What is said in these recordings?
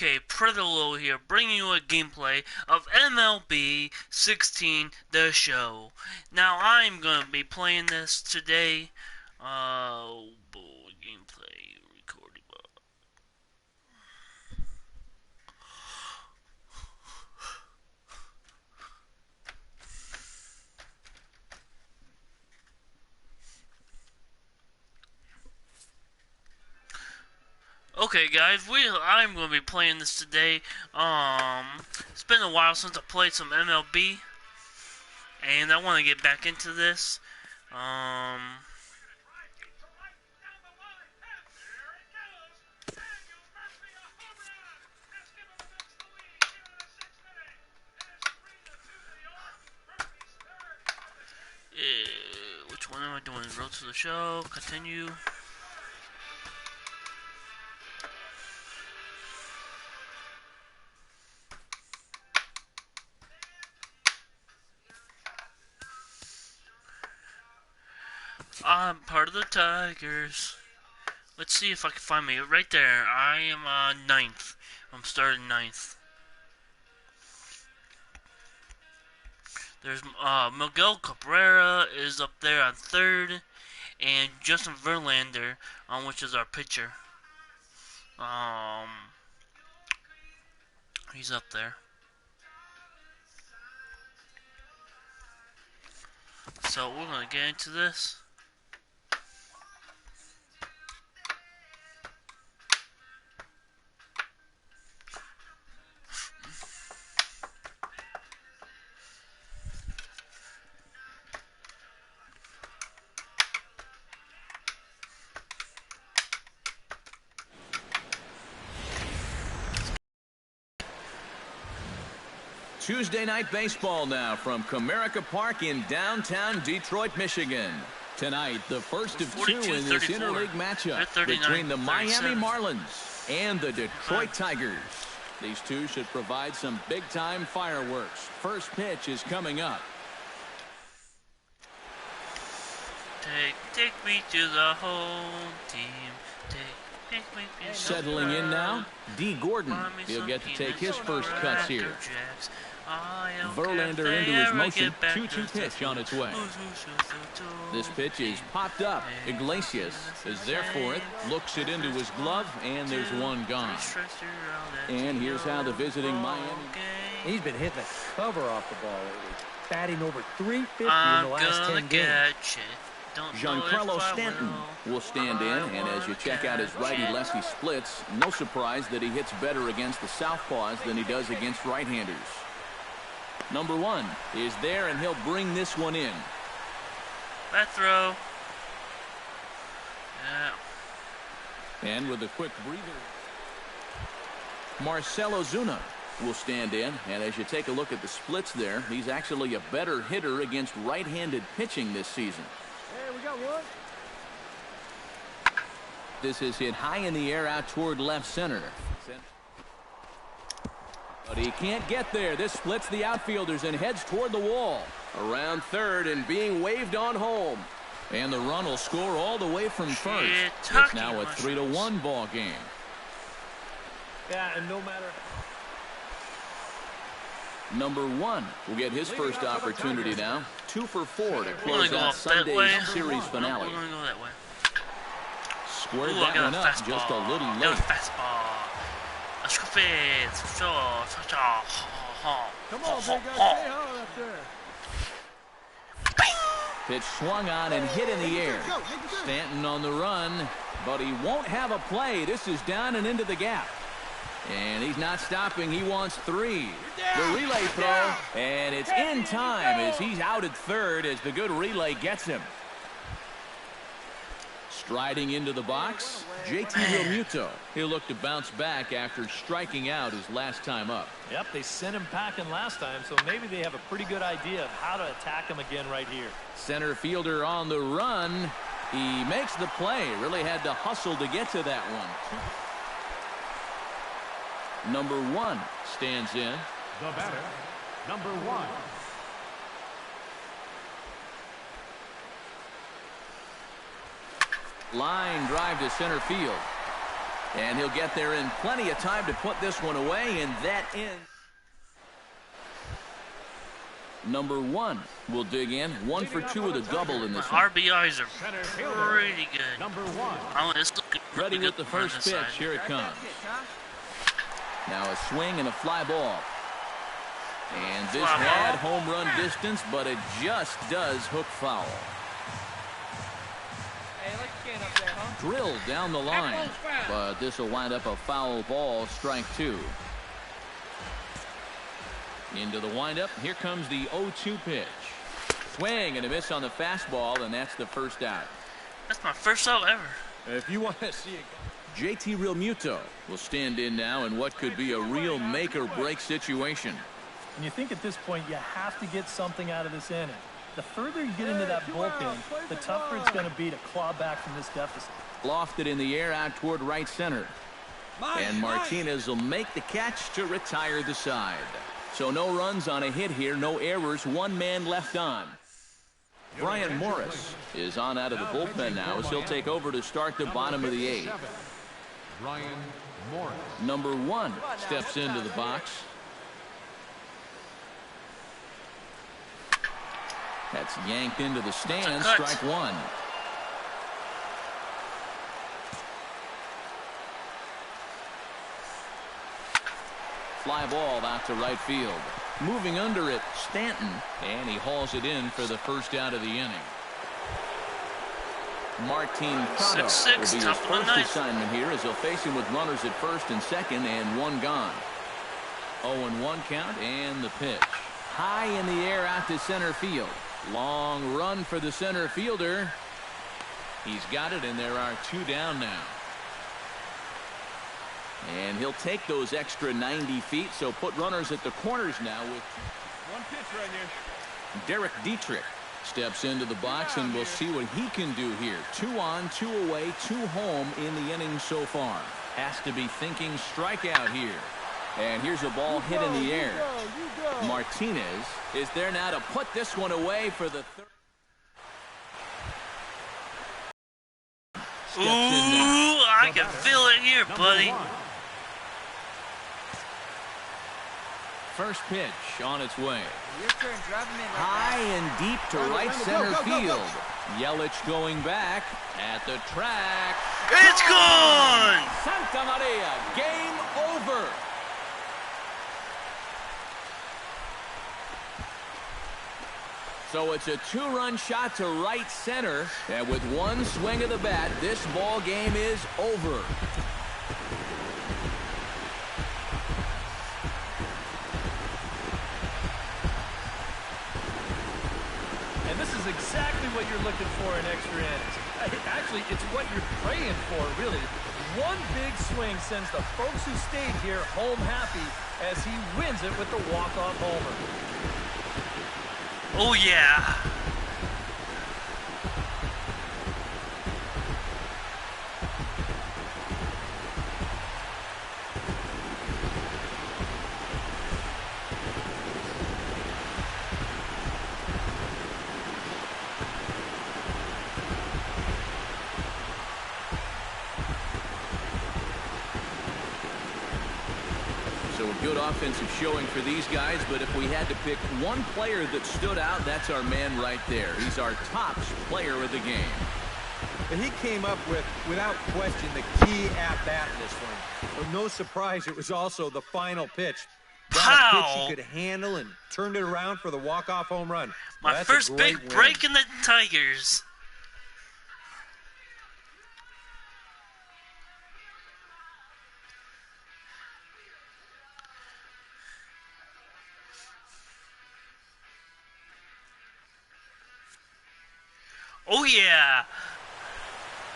Okay, PredatorLittle here, bringing you a gameplay of MLB 16, the show. Now, I'm gonna be playing this today. Gameplay recording. Okay, guys, I'm gonna be playing this today. It's been a while since I played some MLB, and I want to get back into this. Um. Which one am I doing? Road to the show. Continue. I'm part of the Tigers. Let's see if I can find me. Right there. I am ninth. I'm starting ninth. There's Miguel Cabrera is up there on third, and Justin Verlander, which is our pitcher. He's up there. So we're gonna get into this. Tuesday night baseball now from Comerica Park in downtown Detroit, Michigan. Tonight, the first of two in this interleague matchup between the Miami Marlins and the Detroit Tigers. These two should provide some big-time fireworks. First pitch is coming up. Take me to the home team. Take me Settling in now, D. Gordon. He'll get to take his first cuts here. Verlander into his motion. 2-2 pitch on its way. This pitch is popped up. Iglesias is there for it. Looks it into his glove, and there's one gone. And here's how the visiting Miami. He's been hitting the cover off the ball lately. Batting over 350 in the last 10 games. Giancarlo Stanton will stand in, and as you check out his righty-lefty splits, no surprise that he hits better against the southpaws than he does against right-handers. Number one is there, and he'll bring this one in. That throw. Yeah. And with a quick breather, Marcell Ozuna will stand in, and as you take a look at the splits there, he's actually a better hitter against right-handed pitching this season. Hey, we got one. This is hit high in the air out toward left center. But he can't get there. This splits the outfielders and heads toward the wall. Around third and being waved on home. And the run will score all the way from first. It's now a 3-1 ball game. Yeah, and no matter. Number one will get his first opportunity now. 2 for 4 to close out Sunday's series finale. We're gonna go that way. Squared that one up just a little late. Fastball. Come on, big guy, stay hard up there. Pitch swung on and hit in the air. Stanton on the run, but he won't have a play. This is down and into the gap. And he's not stopping. He wants 3. The relay throw, and it's in time as he's out at third as the good relay gets him. Striding into the box, JT Realmuto. He'll look to bounce back after striking out his last time up. Yep, they sent him packing last time, so maybe they have a pretty good idea of how to attack him again right here. Center fielder on the run. He makes the play. Really had to hustle to get to that one. Number one stands in. The batter, number 1. Line drive to center field. And he'll get there in plenty of time to put this one away, and that ends. Number 1 will dig in. 1 for 2 with a double in this one. RBIs are pretty good. Number 1. Oh, it's looking Ready really with the good first on pitch. this side. Here it comes. Now a swing and a fly ball. And this had home run distance, but it just does hook foul. Drilled down the line, but this will wind up a foul ball, strike 2. Into the windup. Here comes the 0-2 pitch. Swing and a miss on the fastball, and that's the first out. That's my first out ever. If you want to see it. JT Realmuto will stand in now in what could be a real make-or-break situation. And you think at this point you have to get something out of this inning. The further you get into that bullpen, the tougher it's going to be to claw back from this deficit. Lofted in the air out toward right center. And Martinez will make the catch to retire the side. So no runs on a hit here, no errors, 1 man left on. Brian Morris is on out of the bullpen now as he'll take over to start the bottom of the 8th. Brian Morris. Number 1 steps into the box. That's yanked into the stands, strike 1. Fly ball out to right field. Moving under it, Stanton, and he hauls it in for the first out of the inning. Martin Prado will be his first assignment here as he'll face him with runners at first and second and 1 gone. 0-1 count and the pitch. High in the air out to center field. Long run for the center fielder. He's got it, and there are 2 down now. And he'll take those extra 90 feet, so put runners at the corners now with 1 pitch right here. Derek Dietrich steps into the box, and we'll see what he can do here. 2 on, 2 away, 2 home in the inning so far. Has to be thinking strikeout here. And here's a ball hit in the air. Martinez is there now to put this one away for the third. Ooh, I can feel it here, buddy. First pitch on its way. High and deep to right center field. Yelich going back at the track. It's gone! Santa Maria, game over. So it's a 2-run shot to right center, and with 1 swing of the bat, this ball game is over. And this is exactly what you're looking for in extra innings. Actually, it's what you're praying for, really. 1 big swing sends the folks who stayed here home happy as he wins it with the walk-off homer. Oh, yeah. So a good offensive showing for these guys, but if we had to pick one player that stood out, that's our man right there. He's our top player of the game. But he came up with, without question, the key at-bat in this one. Well, no surprise, it was also the final pitch. That pitch he could handle and turned it around for the walk-off home run. My first big break in the Tigers. Oh, yeah.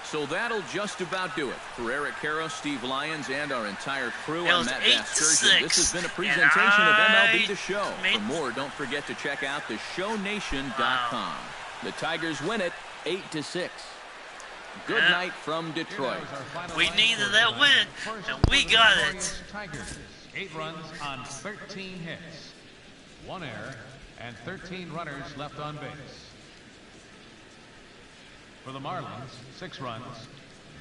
So that'll just about do it. For Eric Harrow, Steve Lyons, and our entire crew, I'm Matt Vasgersian. This has been a presentation of MLB The Show. For more, don't forget to check out theshownation.com. The Tigers win it 8-6. Good night from Detroit. We needed that win, and we got it. Tigers, 8 runs on 13 hits. 1 error and 13 runners left on base. For the Marlins, 6 runs,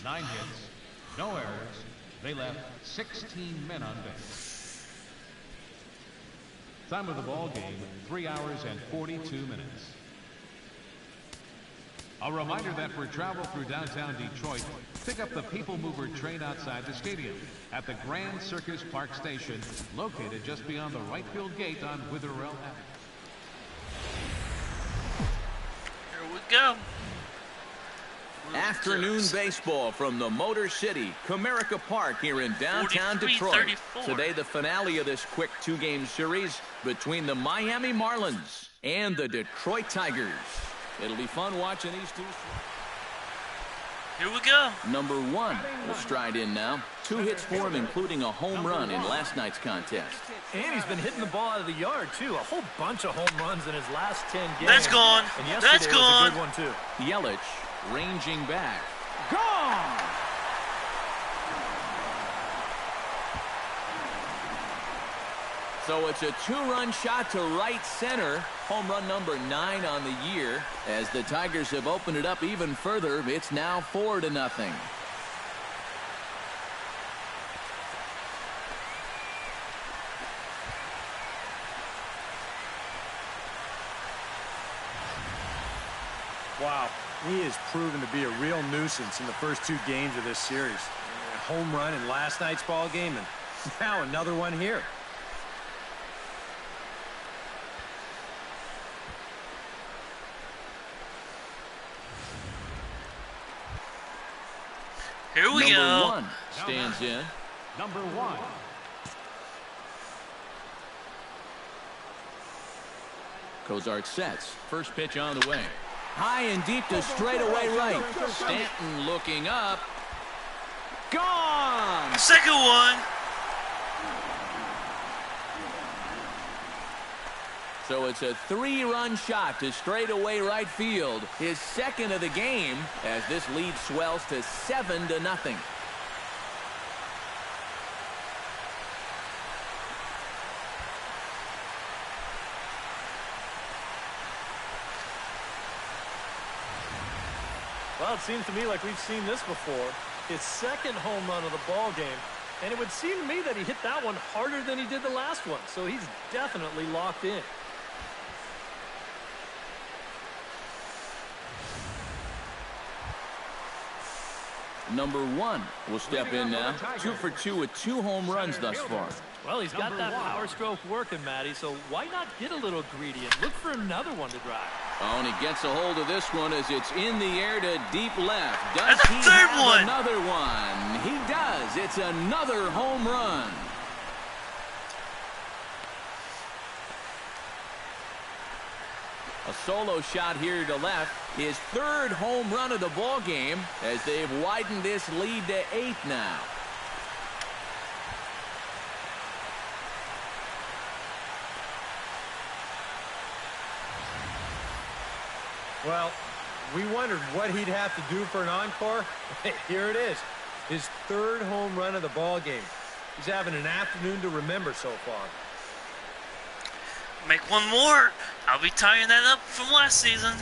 9 hits, no errors, They left 16 men on base. Time of the ball game, 3 hours and 42 minutes. A reminder that for travel through downtown Detroit, pick up the People Mover train outside the stadium at the Grand Circus Park Station, located just beyond the right field gate on Witherell Avenue. Here we go. Afternoon baseball from the Motor City, Comerica Park here in downtown Detroit. Today, the finale of this quick two-game series between the Miami Marlins and the Detroit Tigers. It'll be fun watching these two. Here we go. Number 1 will stride in now. 2 hits for him, including a home run in last night's contest. And he's been hitting the ball out of the yard, too. A whole bunch of home runs in his last 10 games. That's gone. And yesterday That's gone. was a good one, too. Yelich ranging back. Gone! So it's a 2-run shot to right center. Home run number 9 on the year. As the Tigers have opened it up even further, it's now 4-0. Wow, he has proven to be a real nuisance in the first 2 games of this series. A home run in last night's ball game, and now another one here. Here we go. Number 1 stands in. Number 1. Cozart sets. First pitch on the way. High and deep to straightaway right. Stanton looking up. Gone! Second one. So it's a 3-run shot to straightaway right field. His second of the game as this lead swells to 7-0. Well, it seems to me like we've seen this before. His second home run of the ball game. And it would seem to me that he hit that one harder than he did the last one. So he's definitely locked in. Number 1 will step in now. 2 for 2 with 2 home runs thus far. Well, he's got that power stroke working, Matty, so why not get a little greedy and look for another one to drive? Oh, and he gets a hold of this one as it's in the air to deep left. Does That's he a third have one. another one? He does. It's another home run. A solo shot here to left. His 3rd home run of the ball game as they've widened this lead to 8 now. Well, we wondered what he'd have to do for an encore. Here it is. His 3rd home run of the ball game. He's having an afternoon to remember so far. Make one more. I'll be tying that up from last season.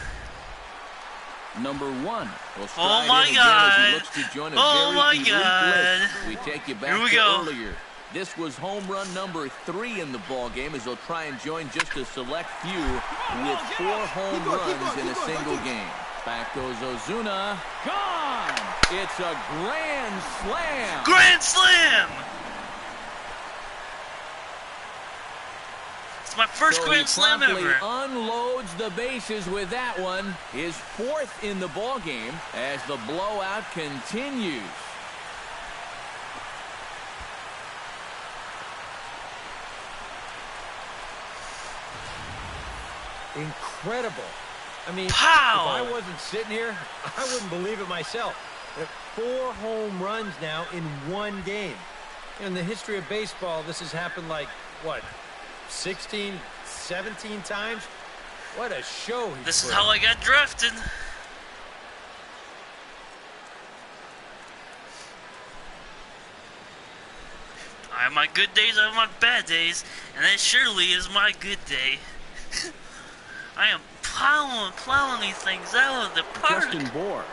Number 1 will stride Oh my in again God. as he looks to join a Oh very my elite God. list. We take you back Here we to go. earlier. This was home run number 3 in the ball game as they'll try and join just a select few with 4 home runs in a single game. Back goes Ozuna. Gone! It's a grand slam. Grand slam. It's my first So grand he slam promptly ever. unloads the bases with that one. His 4th in the ball game as the blowout continues. Incredible. I mean, Pow! if I wasn't sitting here, I wouldn't believe it myself. 4 home runs now in 1 game. In the history of baseball, this has happened like, what, 16, 17 times? What a show he's This is put how on. I got drafted. I have my good days, I have my bad days, and that surely is my good day. I am plowing these things out of the park. Justin Bohr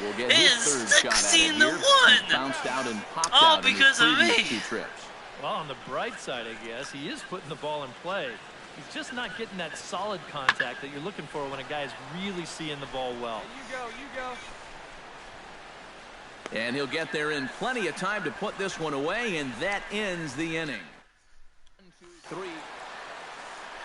will get his third shot at it here. He's bounced out and popped all out because in of his me. previous 2 trips. Well, on the bright side, I guess, he is putting the ball in play. He's just not getting that solid contact that you're looking for when a guy's really seeing the ball well. You go. And he'll get there in plenty of time to put this one away, and that ends the inning. 1, 2, 3.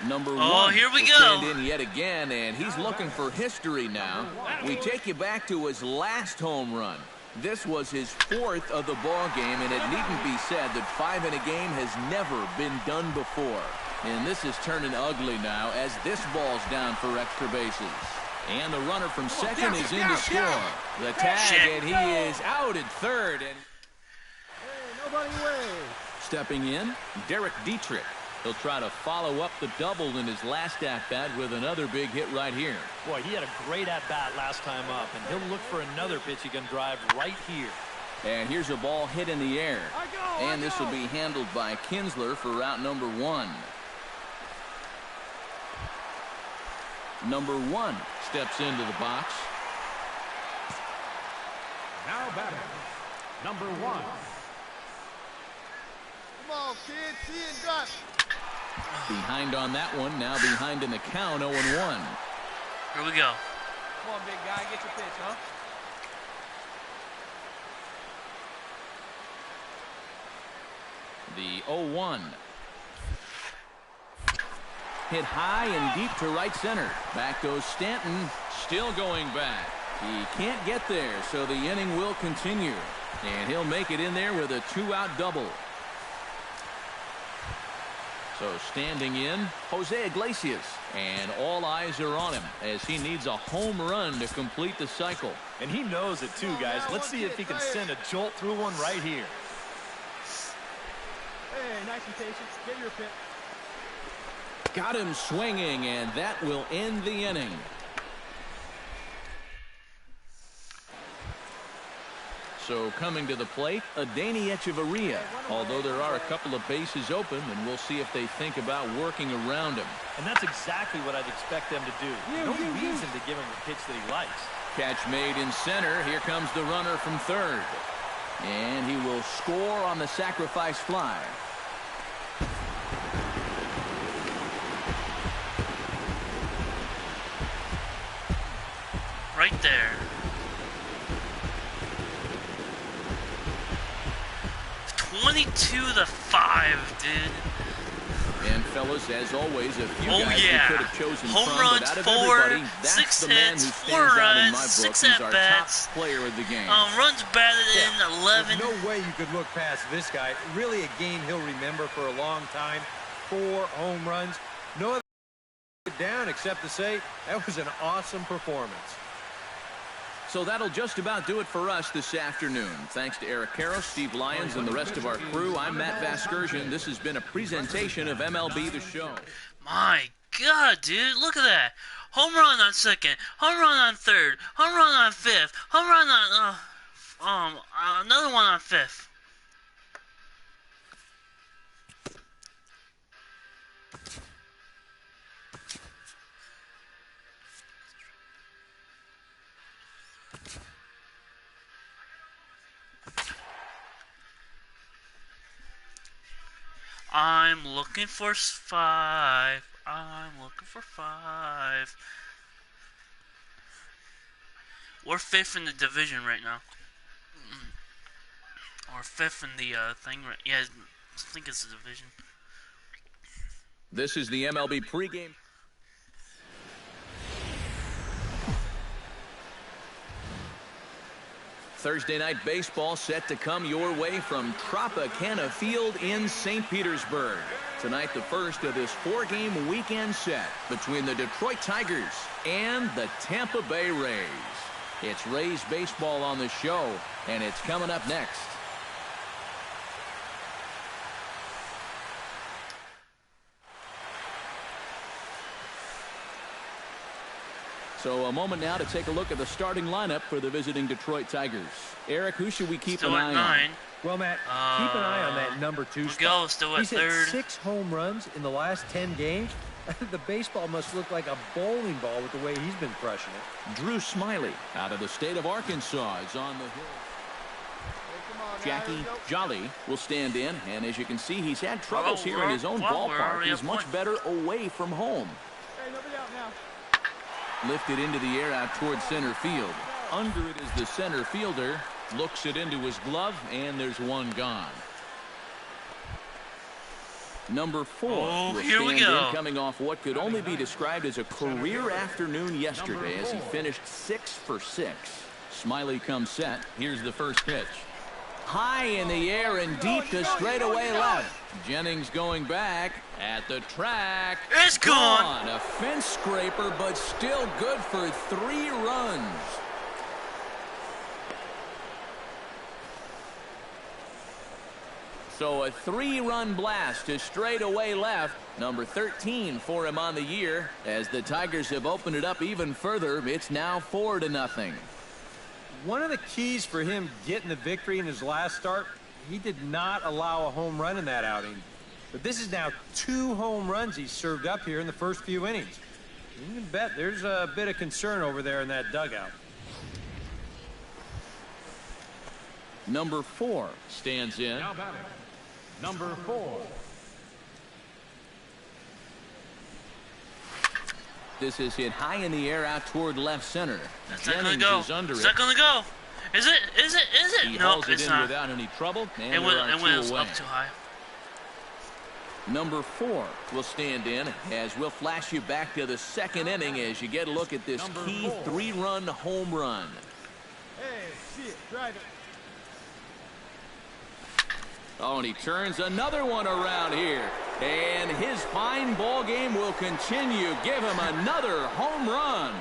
Number 1 here we will go. stand in yet again, and he's looking for history now. We take you back to his last home run. This was his 4th of the ball game, and it needn't be said that 5 in a game has never been done before. And this is turning ugly now as this ball's down for extra bases. And the runner from second is in to score. The tag, and he is out at third. And Nobody away. stepping in, Derek Dietrich. He'll try to follow up the double in his last at-bat with another big hit right here. Boy, he had a great at-bat last time up, and he'll look for another pitch he can drive right here. And here's a ball hit in the air. And this will be handled by Kinsler for route number 1. Number 1 steps into the box. Now batting, number 1. Come on, kid. See it done. Behind on that one, now behind in the count, 0-1. Here we go. Come on, big guy. Get your pitch, huh? The 0-1. Hit high and deep to right center. Back goes Stanton, still going back. He can't get there, so the inning will continue. And he'll make it in there with a 2-out double. So standing in, Jose Iglesias. And all eyes are on him as he needs a home run to complete the cycle. And he knows it too, guys. Let's see if he can send a jolt through one right here. Hey, nice and patient. Get your pitch. Got him swinging, and that will end the inning. So coming to the plate, Adeiny Echeverria. Although there are a couple of bases open, and we'll see if they think about working around him. And that's exactly what I'd expect them to do. No reason to give him a pitch that he likes. Catch made in center. Here comes the runner from third. And he will score on the sacrifice fly. Right there. (22-5), dude. And fellas, as always, a few guys yeah. we could have chosen home from, runs, but out of 4, everybody, that's 6 the man hits, who 4 stands out in runs, my book. 6 He's our at-bats. top player of the game. Runs batted in 11. There's no way you could look past this guy. Really a game he'll remember for a long time. 4 home runs. No other down except to say that was an awesome performance. So that'll just about do it for us this afternoon. Thanks to Eric Caro, Steve Lyons, and the rest of our crew. I'm Matt Vasgersian. This has been a presentation of MLB The Show. My God, dude, look at that. Home run on second, home run on third, home run on fifth, home run on, another one on fifth. I'm looking for 5. I'm looking for 5. We're 5th in the division right now. Or 5th in the thing. Yeah, I think it's the division. This is the MLB pregame. Thursday night baseball set to come your way from Tropicana Field in St. Petersburg. Tonight, the first of this 4-game weekend set between the Detroit Tigers and the Tampa Bay Rays. It's Rays baseball on the show, and it's coming up next. So a moment now to take a look at the starting lineup for the visiting Detroit Tigers. Eric, who should we keep Still an at eye 9. on? Well, Matt, keep an eye on that number 2 spot. Miguel is still at He's third. hit 6 home runs in the last 10 games. The baseball must look like a bowling ball with the way he's been crushing it. Drew Smiley out of the state of Arkansas is on the hill. Jackie Jolly will stand in, and as you can see, he's had troubles here in his own ballpark. He's much better away from home. Hey, nobody out now. Lifted into the air out towards center field. Under it is the center fielder. Looks it into his glove, and there's one gone. Number 4 will stand in, coming off what could only be described as a career afternoon yesterday as he finished 6 for 6. Smiley comes set. Here's the first pitch. High in the air and deep to straightaway left. Jennings going back at the track. It's gone. A fence scraper, but still good for 3 runs. So a 3-run blast to straightaway left. Number 13 for him on the year. As the Tigers have opened it up even further, it's now 4-0. One of the keys for him getting the victory in his last start, he did not allow a home run in that outing. But this is now 2 home runs he's served up here in the first few innings. You can bet there's a bit of concern over there in that dugout. Number 4 stands in. Now batting, number 4. This is hit high in the air out toward left center. That's not gonna go. It's not gonna go. Is it? Is it? Is it? He No, hauls it it's in not. without any trouble. And It went away. up too high. Number 4 will stand in as we'll flash you back to the second inning as you get a look at this key 3-run home run. Hey, see it. Drive it. Oh, and he turns another one around here. And his fine ball game will continue. Give him another home run.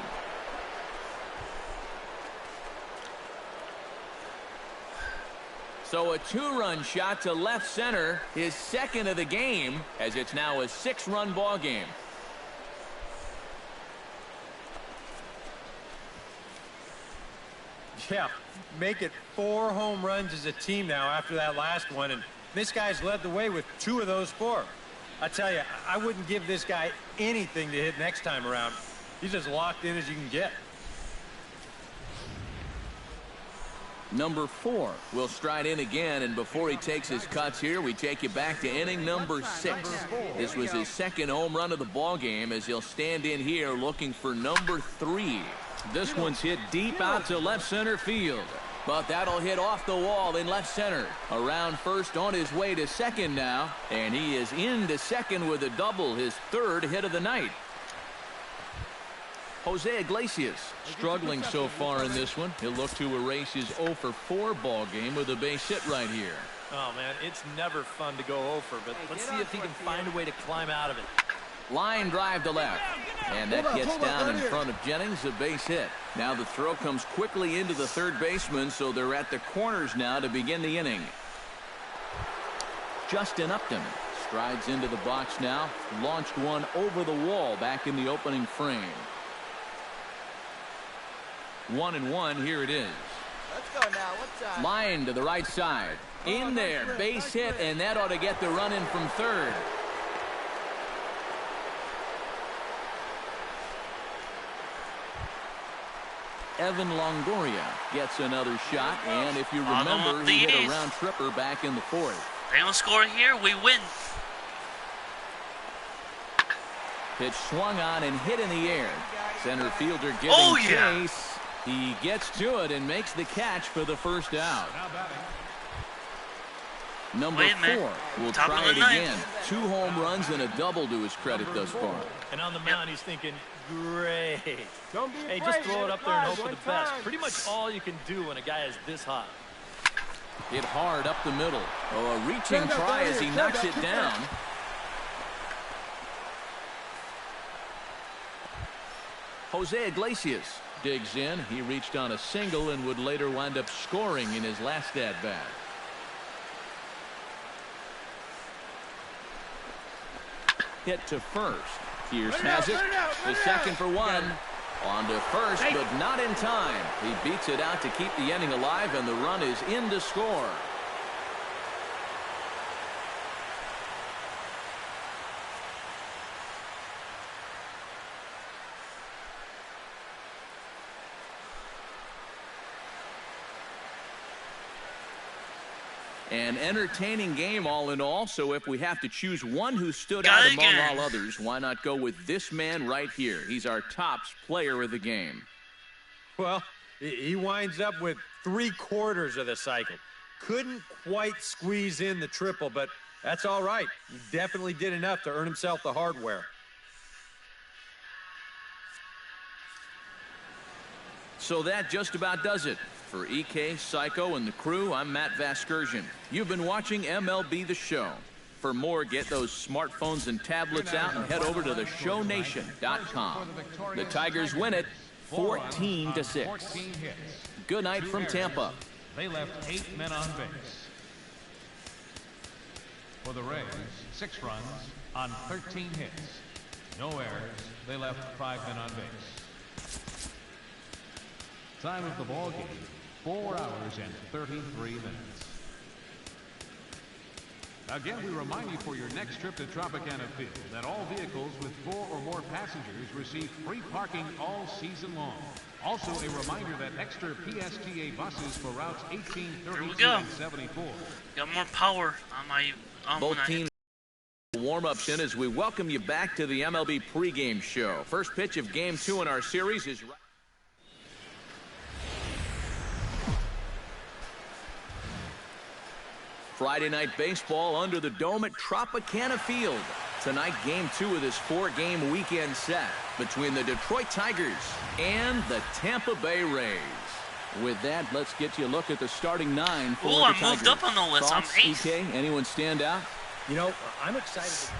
So a 2-run shot to left center, his second of the game, as it's now a 6-run ball game. Yeah, make it 4 home runs as a team now after that last one, and this guy's led the way with 2 of those 4. I tell you, I wouldn't give this guy anything to hit next time around. He's as locked in as you can get. Number 4 will stride in again, and before he takes his cuts here, we take you back to inning number 6. This was his second home run of the ball game as he'll stand in here looking for number 3. This one's hit deep out to left center field, but that'll hit off the wall in left center. Around first, on his way to second now, and he is into second with a double, his 3rd hit of the night. Jose Iglesias struggling so far in this one. He'll look to erase his 0 for 4 ball game with a base hit right here. Oh, man, it's never fun to go over, but let's see if he can find a way to climb out of it. Line drive to left, and that gets down in front of Jennings, a base hit. Now the throw comes quickly into the third baseman, so they're at the corners now to begin the inning. Justin Upton strides into the box now, launched one over the wall back in the opening frame. 1-1, here it is. Let's go now. What's that? Line to the right side. In there, base hit, and that ought to get the run in from third. Evan Longoria gets another shot, and if you remember, he hit a round tripper back in the 4th. They don't score here, we win. Pitch swung on and hit in the air. Center fielder giving chase. He gets to it and makes the catch for the first out. Number 4 will try it again. 2 home runs and a double to his credit thus far. And on the mound, he's thinking, great. Hey, afraid, just throw it up there and hope for one the best. time. Pretty much all you can do when a guy is this hot. Hit hard up the middle. Oh, a reaching try as he knocks it down. Jose Iglesias digs in. He reached on a single and would later wind up scoring in his last at-bat. Hit to first. Pierce has it. The second for 1. On to first, but not in time. He beats it out to keep the inning alive, and the run is in to score. An entertaining game all in all, so if we have to choose one who stood out among all others, why not go with this man right here? He's our top player of the game. Well, he winds up with 3/4 of the cycle. Couldn't quite squeeze in the triple, but that's all right. He definitely did enough to earn himself the hardware. So that just about does it. For EK, Psycho, and the crew, I'm Matt Vasgersian. You've been watching MLB The Show. For more, get those smartphones and tablets out and head over to theshownation.com. The Tigers win it 14-6. Good night from Tampa. They left 8 men on base. For the Rays, 6 runs on 13 hits. No errors. They left 5 men on base. Time of the ball game, 4 hours and 33 minutes. Again, we remind you for your next trip to Tropicana Field that all vehicles with 4 or more passengers receive free parking all season long. Also, a reminder that extra PSTA buses for routes 18, 32, and 74. Got more power on my... Both teams warm-ups in as we welcome you back to the MLB pregame show. First pitch of Game 2 in our series is... Friday night baseball under the dome at Tropicana Field. Tonight, Game 2 of this 4-game weekend set between the Detroit Tigers and the Tampa Bay Rays. With that, let's get you a look at the starting 9 for the Tigers. I moved up on the list. Thoughts, I'm 8th. EK? Anyone stand out? You know, I'm excited.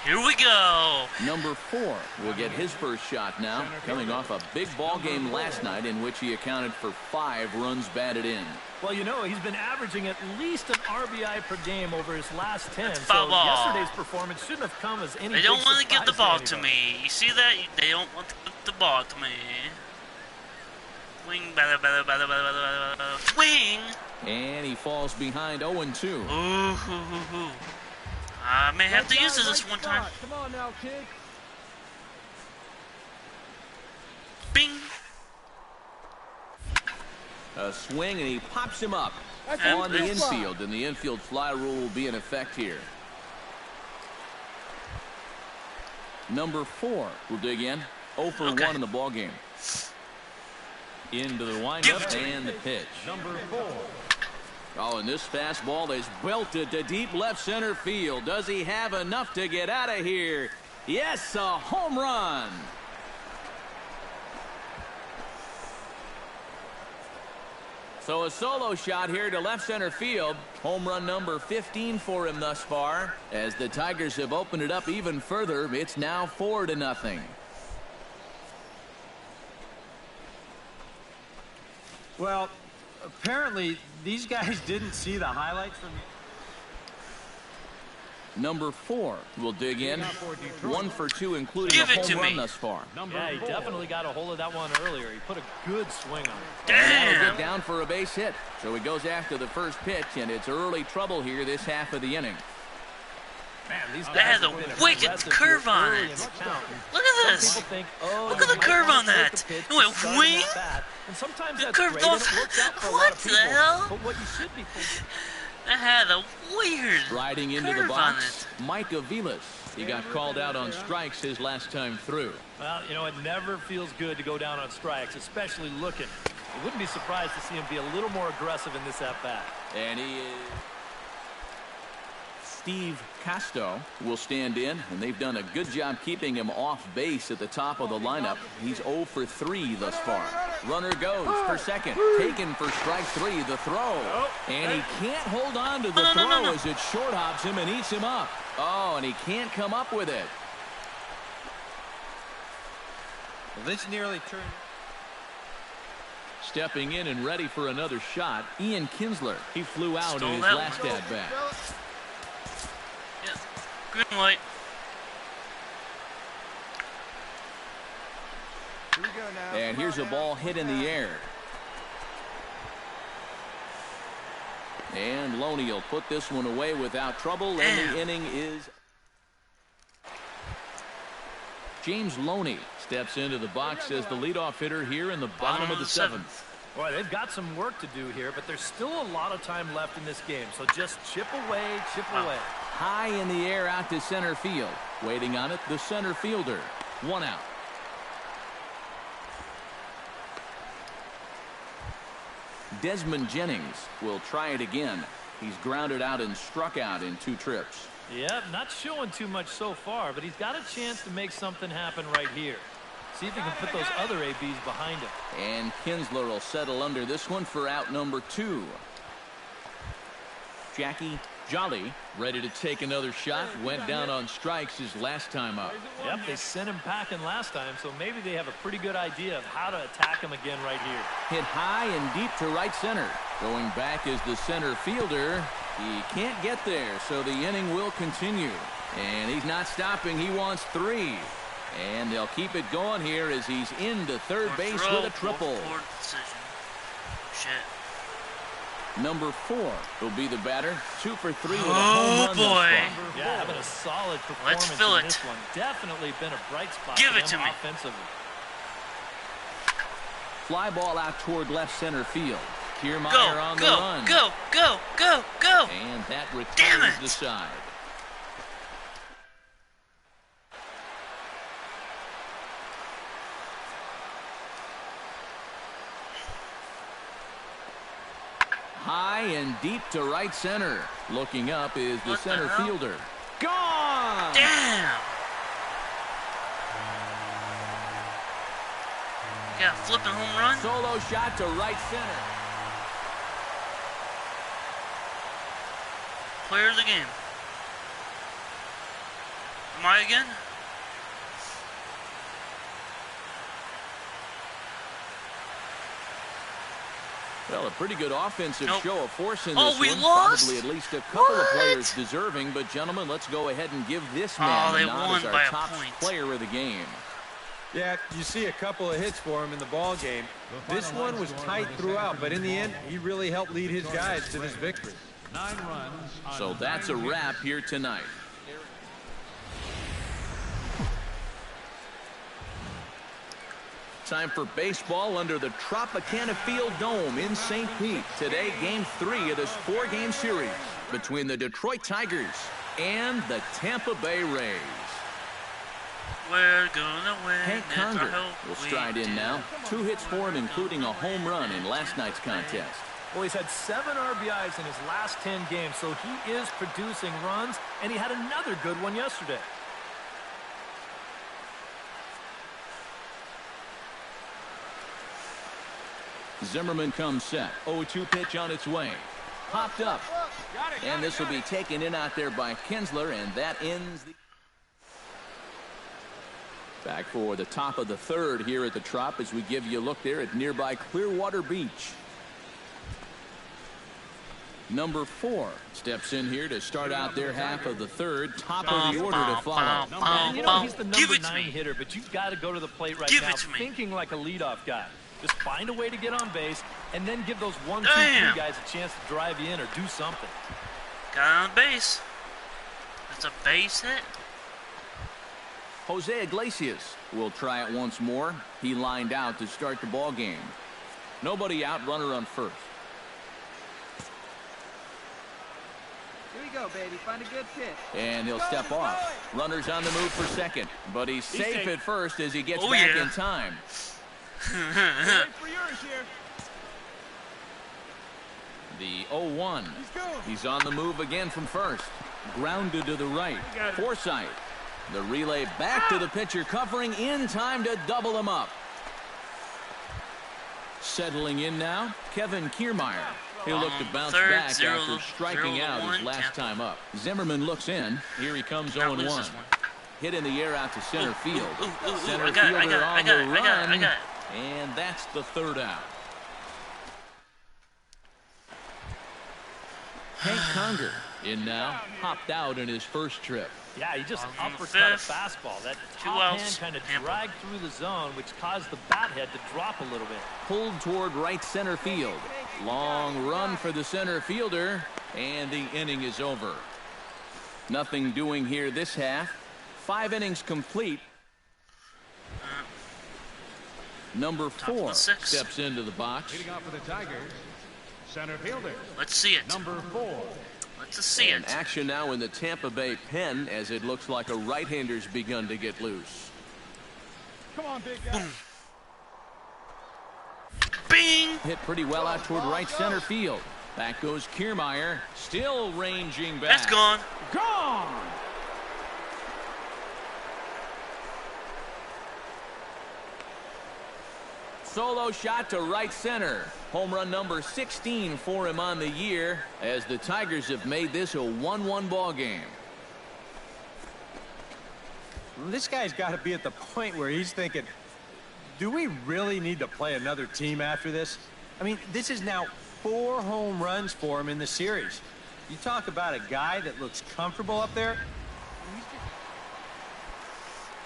Here we go. Number 4 will get his first shot now, coming off a big ball game last night in which he accounted for 5 runs batted in. Well, you know, he's been averaging at least an RBI per game over his last 10. So yesterday's performance shouldn't have come as any. They don't want to give the ball to me. You see that? They don't want to give the ball to me. Swing, bada, bada, bada, bada, bada, bada. Swing. And he falls behind 0-2. Ooh. I may have to use this one time. Come on now, kid. Bing. A swing, and he pops him up on the infield, and the infield fly rule will be in effect here. Number 4 will dig in. 0 for 1 in the ball game. Into the windup and the pitch. Number 4. Oh, and this fastball is belted to deep left center field. Does he have enough to get out of here? Yes, a home run. So a solo shot here to left center field. Home run number 15 for him thus far. As the Tigers have opened it up even further, it's now 4-0. Well, apparently these guys didn't see the highlights from Number 4 will dig in. 1 for 2, including Give a it to home run me. thus far. Yeah, he definitely got a hold of that one earlier. He put a good swing on it. That'll Damn. get down for a base hit. So he goes after the first pitch, and it's early trouble here this half of the inning. Man, these guys That has have a been wicked aggressive curve here on early it. in the count. Look at Some this. people think, oh, Look at the you might curve wanna on take that. a pitch It went to start wing. at bat. And sometimes It that's curved great, and off. it works out for a lot What of the people. hell? But what you should be thinking. That had a weird Riding into the curve on box, it. Mike Aviles. He got called out on strikes his last time through. Well, you know, it never feels good to go down on strikes, especially looking. You wouldn't be surprised to see him be a little more aggressive in this at-bat. And he is... Steve Casto will stand in, and they've done a good job keeping him off base at the top of the lineup. He's 0 for 3 thus far. Runner goes for second. Taken for strike 3, the throw. And he can't hold on to the throw as it short hops him and eats him up. Oh, and he can't come up with it. Well, this nearly turned. Stepping in and ready for another shot, Ian Kinsler. He flew out in his that last at-bat. Yeah. Green light. Here we go now. And here's a ball hit in the air. And Loney will put this one away without trouble, and the inning is... James Loney steps into the box as the leadoff hitter here in the bottom of the 7th. Boy, they've got some work to do here, but there's still a lot of time left in this game. So just chip away, chip away. High in the air out to center field. Waiting on it, the center fielder. 1 out. Desmond Jennings will try it again. He's grounded out and struck out in 2 trips. Yep, not showing too much so far, but he's got a chance to make something happen right here. See if he can put those other ABs behind him. And Kinsler will settle under this one for out number 2. Jackie Jolly ready to take another shot. Went down on strikes his last time up. Yep, they sent him packing last time, so maybe they have a pretty good idea of how to attack him again right here. Hit high and deep to right center. Going back is the center fielder. He can't get there, so the inning will continue. And he's not stopping. He wants 3. And they'll keep it going here as he's into third base with a triple. Shit. Number 4 will be the batter. 2 for 3 with a home run. Boy. Yeah, having a solid performance in this one. Definitely been a bright spot Give for it to them me. offensively. Fly ball out toward left center field. Kiermaier Go, on the go, run. go, go, go, go. And that Damn returns it. the side. High and deep to right center. Looking up is the What the center hell? fielder. Gone! Damn. Got a flipping home run. Solo shot to right center. Player of the game. Am I again? Well, a pretty good offensive Nope. show of force in Oh, this we one. lost? Probably at least a couple of What? players deserving. But, gentlemen, let's go ahead and give this Oh, man they the nod won as our by a top point. player of the game. Yeah, you see a couple of hits for him in the ball game. This one was tight throughout, but in the end, he really helped lead his guys to this victory. 9 runs. So that's a wrap here tonight. Time for baseball under the Tropicana Field Dome in St. Pete. Today, Game 3 of this 4-game series between the Detroit Tigers and the Tampa Bay Rays. We're gonna win. Hank It's our Conger hope will we stride in do. now. 2 hits for him, including a home run in last night's contest. Well, he's had 7 RBIs in his last 10 games, so he is producing runs, and he had another good one yesterday. Zimmerman comes set. 0-2 pitch on its way. Popped up. And this will be taken in out there by Kinsler, and that ends the... Back for the top of the 3rd here at the Trop as we give you a look there at nearby Clearwater Beach. Number 4 steps in here to start out their half of the 3rd. Top of the order to follow. You know, he's the Give number it to 9 me. hitter, but you've got to go to the plate right Give now it to me. thinking like a leadoff guy. Just find a way to get on base and then give those 1, 2, 3 Damn. guys a chance to drive you in or do something. Got on base. That's a base hit. Jose Iglesias will try it once more. He lined out to start the ball game. Nobody out, runner on first. Here we go, baby. Find a good pitch. And he'll step off. Runner's on the move for second. But he's safe at first as he gets Oh, back yeah. in time. Wait for yours here. The 0-1. He's on the move again from first. Grounded to the right. Forsythe. The relay back to the pitcher, covering in time to double him up. Settling in now, Kevin Kiermaier. He'll look to bounce Third, back 0 after striking out his 0-1, last Tampa. time up. Zimmerman looks in. Here he comes Not lose 0-1. this one. Hit in the air out to center field. Ooh, Center I got it, fielder I got it, on I the got it, run. I got it. And that's the 3rd out. Hank Conger in now. Hopped out in his first trip. Yeah, he just On the uppercut a 5th. fastball. That 2 top outs, hand kind of Tampa. dragged through the zone, which caused the bat head to drop a little bit. Pulled toward right center field. Long run for the center fielder. And the inning is over. Nothing doing here this half. 5 innings complete. Number 4 steps into the box. Leading off for the Tigers, center fielder. Let's see it. Number 4. Let's see it. Action now in the Tampa Bay pen as it looks like a right-hander's begun to get loose. Come on, big guy. Boom. Bing! Hit pretty well out toward right center field. Back goes Kiermaier, still ranging back. That's gone. Gone! Solo shot to right center. Home run number 16 for him on the year as the Tigers have made this a 1-1 ball game. This guy's got to be at the point where he's thinking, do we really need to play another team after this? I mean, this is now 4 home runs for him in the series. You talk about a guy that looks comfortable up there.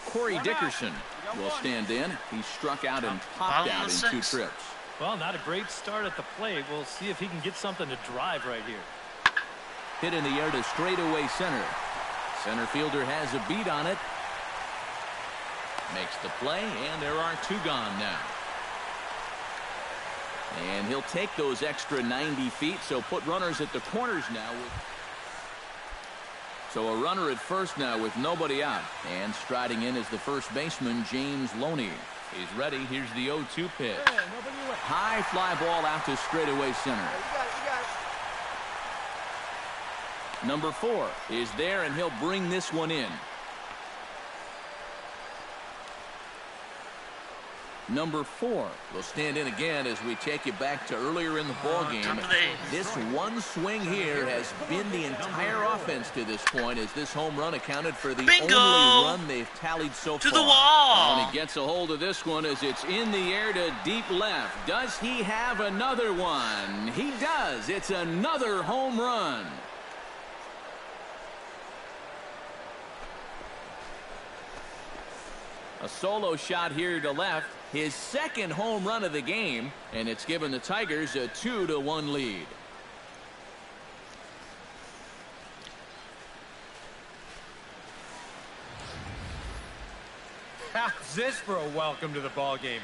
Corey Dickerson will stand in. He struck out and popped out in 2 trips. Well, not a great start at the plate. We'll see if he can get something to drive right here. Hit in the air to straightaway center. Center fielder has a beat on it. Makes the play, and there are 2 gone now. And he'll take those extra 90 feet, so put runners at the corners now. So a runner at first now with nobody out. And striding in is the first baseman, James Loney. He's ready. Here's the 0-2 pitch. High fly ball out to straightaway center. Number 4 is there, and he'll bring this one in. Number 4 will stand in again as we take you back to earlier in the ballgame. This one swing here has been the entire offense to this point, as this home run accounted for the only run they've tallied so far. To the wall! And he gets a hold of this one as it's in the air to deep left. Does he have another one? He does. It's another home run. A solo shot here to left. His second home run of the game, and it's given the Tigers a 2-1 lead. How's this for a welcome to the ball game?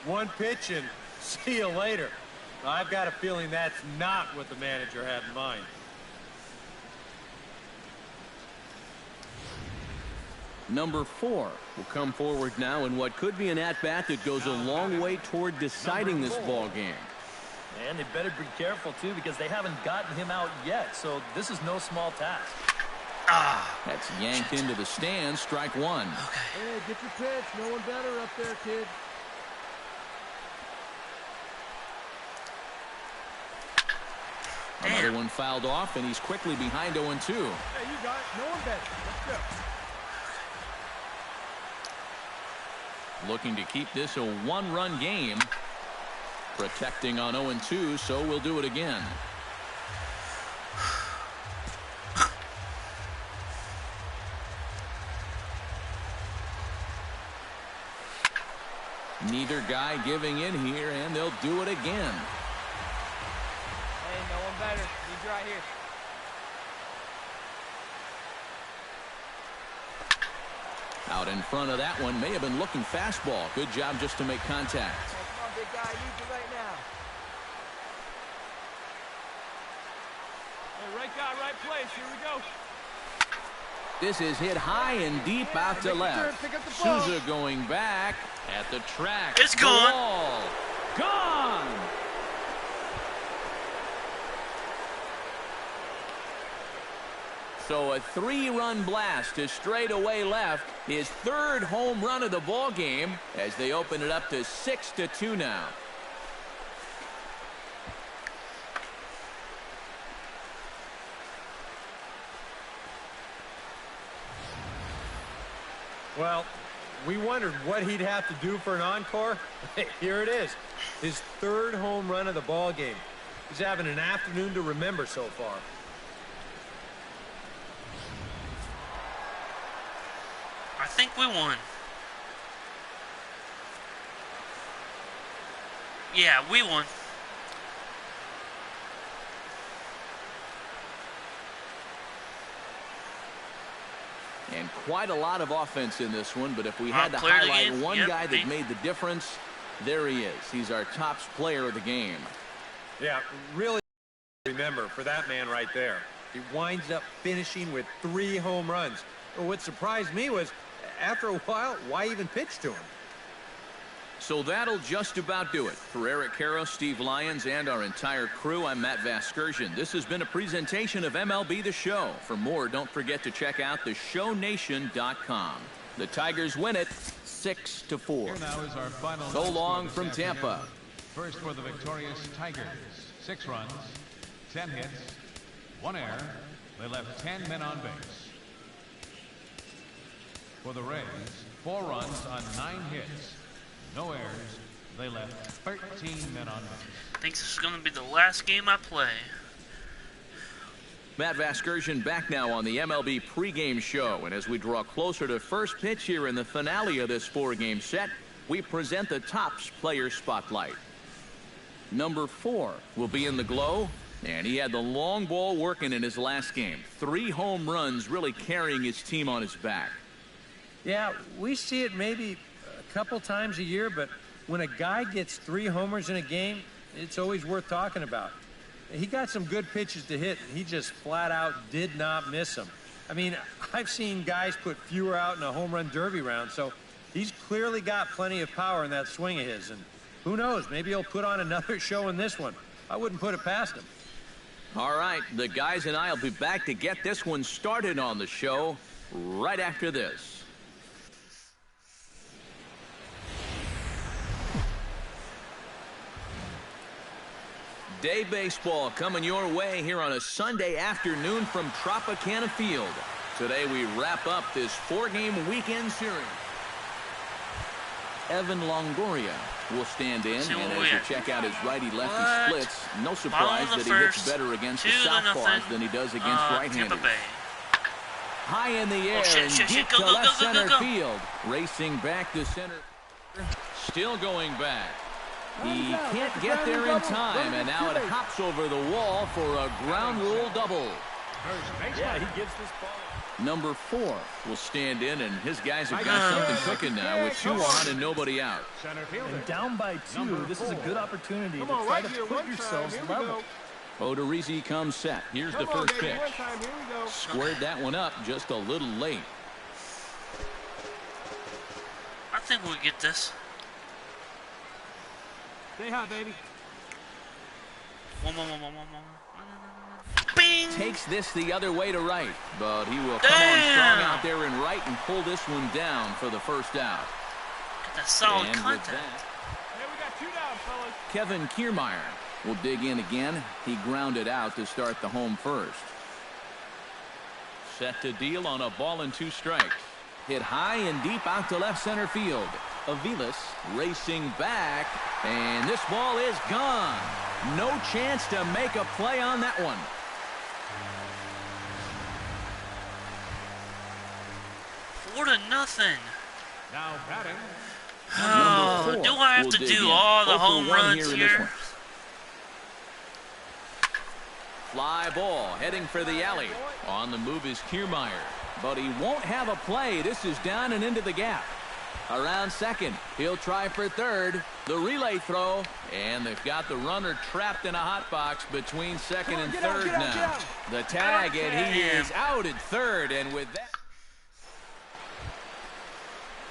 1 pitch and see you later. I've got a feeling that's not what the manager had in mind. Number 4 will come forward now in what could be an at-bat that goes a long way toward deciding this ball game. And they better be careful, too, because they haven't gotten him out yet, so this is no small task. That's yanked into the stands, strike 1. Okay. Hey, get your pitch. No one better up there, kid. Another one fouled off, and he's quickly behind 0-2. Hey, you got it. No one better. Let's go. Looking to keep this a 1-run game. Protecting on 0-2, so we'll do it again. Neither guy giving in here, and they'll do it again. Hey, no one better. He's right here. Out in front of that one, may have been looking fastball. Good job just to make contact. Hey, come on, big guy. I need you right now. Hey, right guy, right place. Here we go. This is hit high and deep out to left. Souza going back at the track. It's gone. Wall. Gone. So a 3-run blast to straightaway left. His 3rd home run of the ball game as they open it up to 6-2 now. Well, we wondered what he'd have to do for an encore. Here it is. His 3rd home run of the ball game. He's having an afternoon to remember so far. I think we won. Yeah, we won. And quite a lot of offense in this one, but if we had to highlight one guy that made the difference, There he is. He's our top player of the game. Yeah, really remember for that man right there. He winds up finishing with 3 home runs. Well, what surprised me was, after a while, why even pitch to him? So that'll just about do it. For Eric Caro, Steve Lyons, and our entire crew, I'm Matt Vasgersian. This has been a presentation of MLB The Show. For more, don't forget to check out theshownation.com. The Tigers win it 6-4. Here now is our final So long from Tampa. First for the victorious Tigers. 6 runs, 10 hits, 1 error. They left 10 men on base. For the Rays, 4 runs on 9 hits. No errors. They left 13 men on base. I think this is going to be the last game I play. Matt Vasgersian back now on the MLB pregame show. And as we draw closer to first pitch here in the finale of this 4-game set, we present the Topps Player Spotlight. Number 4 will be in the glow. And he had the long ball working in his last game. 3 home runs really carrying his team on his back. Yeah, we see it maybe a couple times a year, but when a guy gets 3 homers in a game, it's always worth talking about. He got some good pitches to hit, and he just flat out did not miss them. I mean, I've seen guys put fewer out in a home run derby round, so he's clearly got plenty of power in that swing of his. And who knows, maybe he'll put on another show in this one. I wouldn't put it past him. All right, the guys and I will be back to get this one started on the show right after this. Day baseball coming your way here on a Sunday afternoon from Tropicana Field. Today we wrap up this 4-game weekend series. Evan Longoria will stand in, and as you check out his righty-lefty splits, no surprise that he hits better against the southpaws than he does against right-handers. High in the air and deep to left center field. Racing back to center. Still going back. He can't get there in time, and now it hops over the wall for a ground rule double. Yeah, he gives this ball. Number 4 will stand in, and his guys have got something cooking now with 2 on and nobody out. And down by 2, this is a good opportunity to try to put yourselves level. Odorizzi comes set. Here's the first pitch. Squared that one up just a little late. I think we'll get this. Say hi, baby. One. Bing! Takes this the other way to right, but he will come on strong out there in right and pull this one down for the first out. Get that solid and contact. Hey, we got 2 down, fellas. Kevin Kiermaier will dig in again. He grounded out to start the home first. Set to deal on a ball and 2 strikes. Hit high and deep out to left center field. Aviles racing back, and this ball is gone. No chance to make a play on that one. Four to nothing. Now batting. Oh, do I have to do all the home runs here? Fly ball heading for the alley. On the move is Kiermaier, but he won't have a play. This is down and into the gap. Around second, he'll try for third. The relay throw, and they've got the runner trapped in a hot box between second and third now. The tag, and he is out at third, and with that,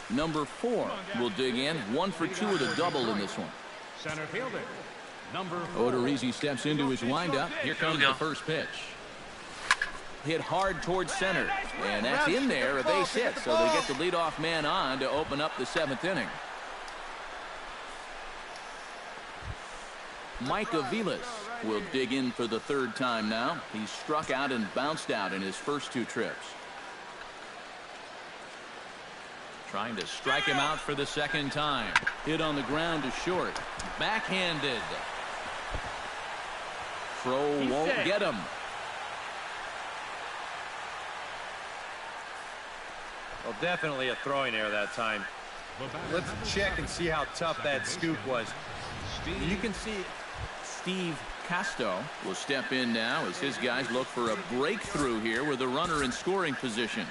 number 4 will dig in. 1 for 2 with a double in this one. Center fielder, number 4. Odorizzi steps into his windup. Here comes the first pitch. Hit hard towards center, and that's in there, a base hit, so they get the leadoff man on to open up the 7th inning. Mike Aviles will dig in for the 3rd time now. He struck out and bounced out in his first 2 trips. Trying to strike him out for the 2nd time. Hit on the ground to short. Backhanded. Throw won't get him. Well, definitely a throwing error that time. Let's check and see how tough that scoop was. You can see Steve Casto will step in now as his guys look for a breakthrough here with a runner in scoring position.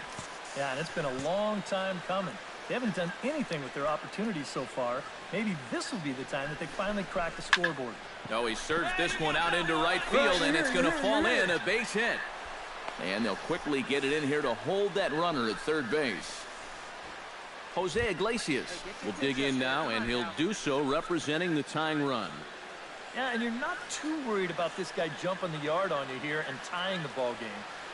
Yeah, and it's been a long time coming. They haven't done anything with their opportunities so far. Maybe this will be the time that they finally crack the scoreboard. No, he serves this one out into right field, and it's going to fall in, a base hit. And they'll quickly get it in here to hold that runner at third base. Jose Iglesias will dig in now, and he'll do so representing the tying run. Yeah, and you're not too worried about this guy jumping the yard on you here and tying the ball game.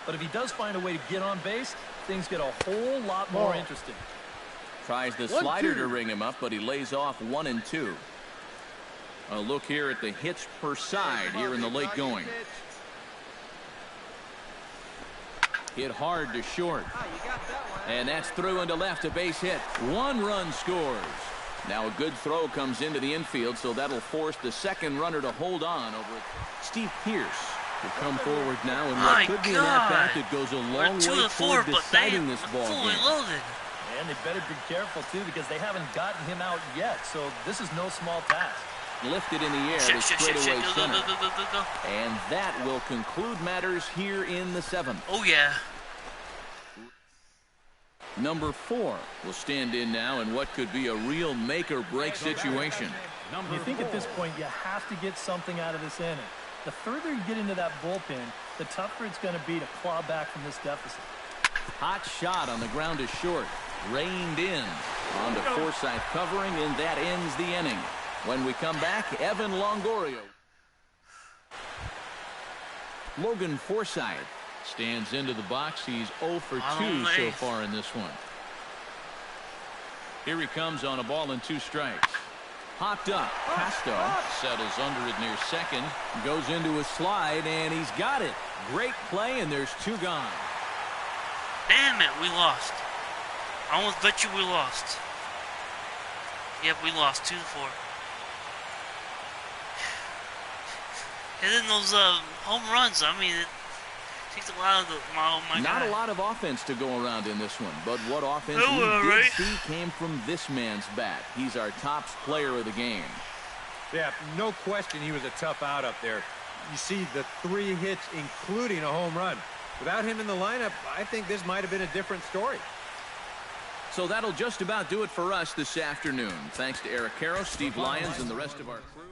But if he does find a way to get on base, things get a whole lot more interesting. Tries the slider to ring him up, but he lays off 1 and 2. A look here at the hits per side here in the late going. Hit hard to short. And that's through into left, a base hit. 1 run scores. Now a good throw comes into the infield, so that'll force the second runner to hold on over it. Steve Pierce will come forward now, and what could be an at-bat that goes a long way toward deciding this ball game. Loaded. And they better be careful, too, because they haven't gotten him out yet, so this is no small task. Lifted in the air to straightaway center. And that will conclude matters here in the 7th. Oh, yeah. Number 4 will stand in now in what could be a real make-or-break situation. You think at this point you have to get something out of this inning. The further you get into that bullpen, the tougher it's going to be to claw back from this deficit. Hot shot on the ground is short. Reined in. On to Forsythe covering, and that ends the inning. When we come back, Evan Longoria. Logan Forsythe stands into the box. He's 0 for 2 so far in this one. Here he comes on a ball and 2 strikes. Hopped up. Casto settles under it near second. Goes into a slide, and he's got it. Great play, and there's 2 gone. Damn it, we lost. I almost bet you we lost. Yep, we lost 2-4. Hitting those home runs, I mean, it takes a lot of the... Oh my Not God. a lot of offense to go around in this one, but what offense we did see came from this man's bat. He's our top player of the game. Yeah, no question he was a tough out up there. You see the 3 hits, including a home run. Without him in the lineup, I think this might have been a different story. So that'll just about do it for us this afternoon. Thanks to Eric Caro, Steve Lyons, and the rest of our crew.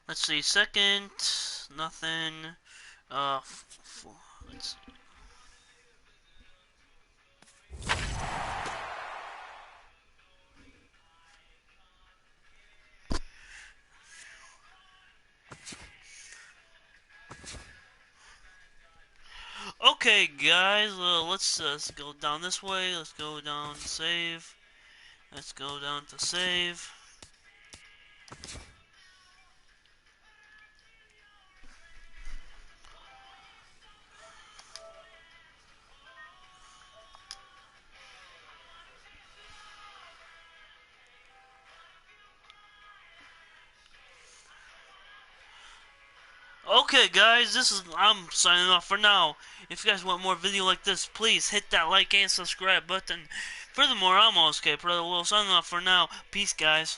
Let's see, second, nothing. Let's see. Okay, guys, let's go down this way. Let's go down to save. Let's go down to save. Okay, guys, I'm signing off for now. If you guys want more video like this, please hit that like and subscribe button. Furthermore, I'm OSK PredatorLittle signing off for now. Peace, guys.